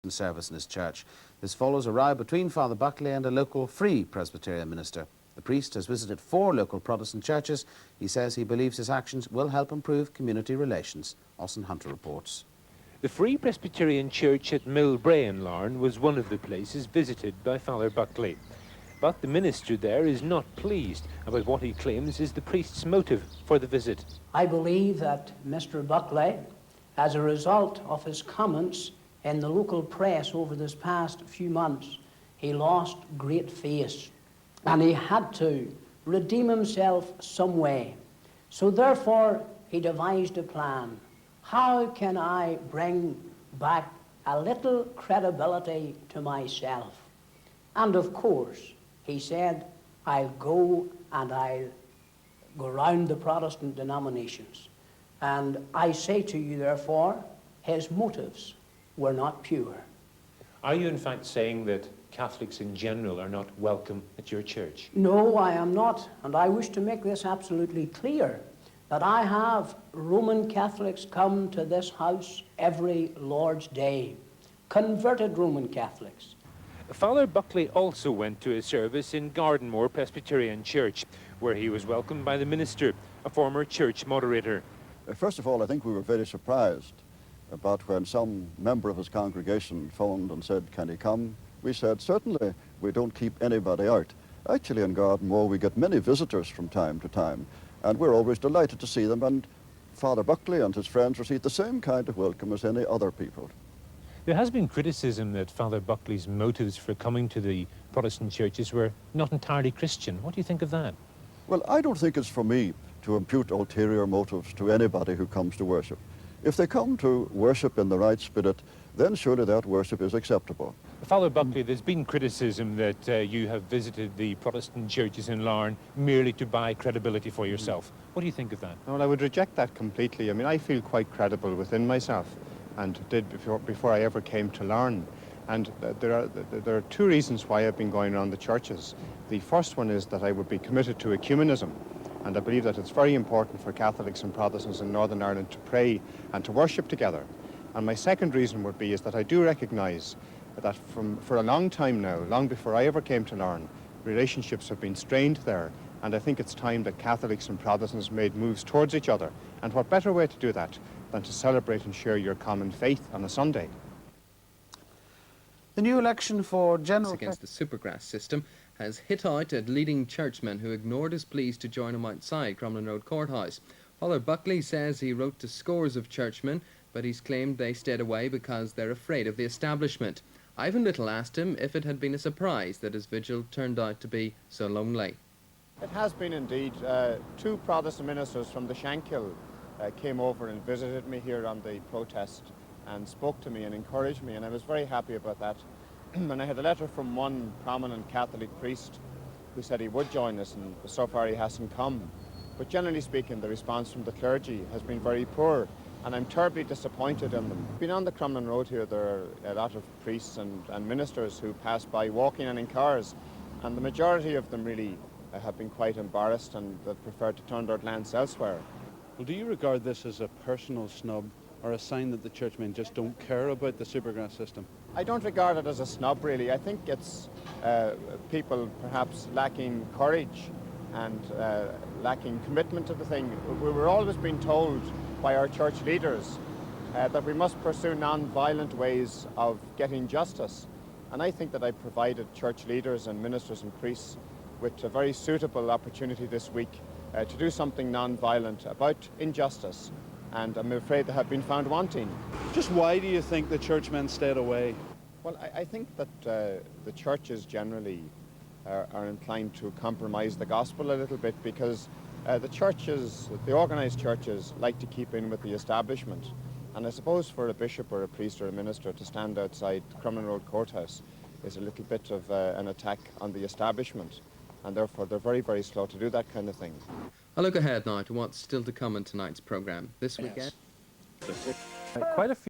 service in his church. This follows a row between Father Buckley and a local Free Presbyterian minister. The priest has visited 4 local Protestant churches. He says he believes his actions will help improve community relations. Austin Hunter reports. The Free Presbyterian Church at Millbrae in Larne was one of the places visited by Father Buckley. But the minister there is not pleased about what he claims is the priest's motive for the visit. I believe that Mr. Buckley, as a result of his comments in the local press over this past few months, he lost great face and he had to redeem himself some way. So therefore he devised a plan. How can I bring back a little credibility to myself? And of course, he said, I'll go and I'll go round the Protestant denominations. And I say to you, therefore, his motives were not pure. Are you in fact saying that Catholics in general are not welcome at your church? No, I am not. And I wish to make this absolutely clear, that I have Roman Catholics come to this house every Lord's Day, converted Roman Catholics. Father Buckley also went to a service in Gardenmore Presbyterian Church, where he was welcomed by the minister, a former church moderator. First of all, I think we were very surprised about when some member of his congregation phoned and said, can he come? We said, certainly, we don't keep anybody out. Actually, in Gardenmore, we get many visitors from time to time, and we're always delighted to see them, and Father Buckley and his friends receive the same kind of welcome as any other people. There has been criticism that Father Buckley's motives for coming to the Protestant churches were not entirely Christian. What do you think of that? Well, I don't think it's for me to impute ulterior motives to anybody who comes to worship. If they come to worship in the right spirit, then surely that worship is acceptable. Father Buckley, there's been criticism that you have visited the Protestant churches in Larne merely to buy credibility for yourself. What do you think of that? Well, I would reject that completely. I mean, I feel quite credible within myself, and did before I ever came to Larne. And there are 2 reasons why I've been going around the churches. The first one is that I would be committed to ecumenism, and I believe that it's very important for Catholics and Protestants in Northern Ireland to pray and to worship together. And my second reason would be is that I do recognise that for a long time now, long before I ever came to Larne, relationships have been strained there, and I think it's time that Catholics and Protestants made moves towards each other. And what better way to do that than to celebrate and share your common faith on a Sunday? The new election for general... against the Supergrass system has hit out at leading churchmen who ignored his pleas to join him outside Crumlin Road Courthouse. Father Buckley says he wrote to scores of churchmen, but he's claimed they stayed away because they're afraid of the establishment. Ivan Little asked him if it had been a surprise that his vigil turned out to be so lonely. It has been indeed. 2 Protestant ministers from the Shankill came over and visited me here on the protest and spoke to me and encouraged me, and I was very happy about that. And I had a letter from one prominent Catholic priest who said he would join us, and so far he hasn't come. But generally speaking, the response from the clergy has been very poor, and I'm terribly disappointed in them. Being on the Crumlin Road here, there are a lot of priests and ministers who pass by walking and in cars, and the majority of them really have been quite embarrassed and that prefer to turn their glance elsewhere. Well, do you regard this as a personal snub or a sign that the churchmen just don't care about the Supergrass system? I don't regard it as a snub, really. I think it's people perhaps lacking courage and lacking commitment to the thing. We were always being told by our church leaders that we must pursue non-violent ways of getting justice. And I think that I provided church leaders and ministers and priests with a very suitable opportunity this week to do something non-violent about injustice. And I'm afraid they have been found wanting. Just why do you think the churchmen stayed away? Well, I think that the churches generally are inclined to compromise the gospel a little bit, because the organised churches like to keep in with the establishment. And I suppose for a bishop or a priest or a minister to stand outside Crumlin Road Courthouse is a little bit of an attack on the establishment. And therefore they're very, very slow to do that kind of thing. I'll look ahead now to what's still to come in tonight's programme. This weekend... Quite a few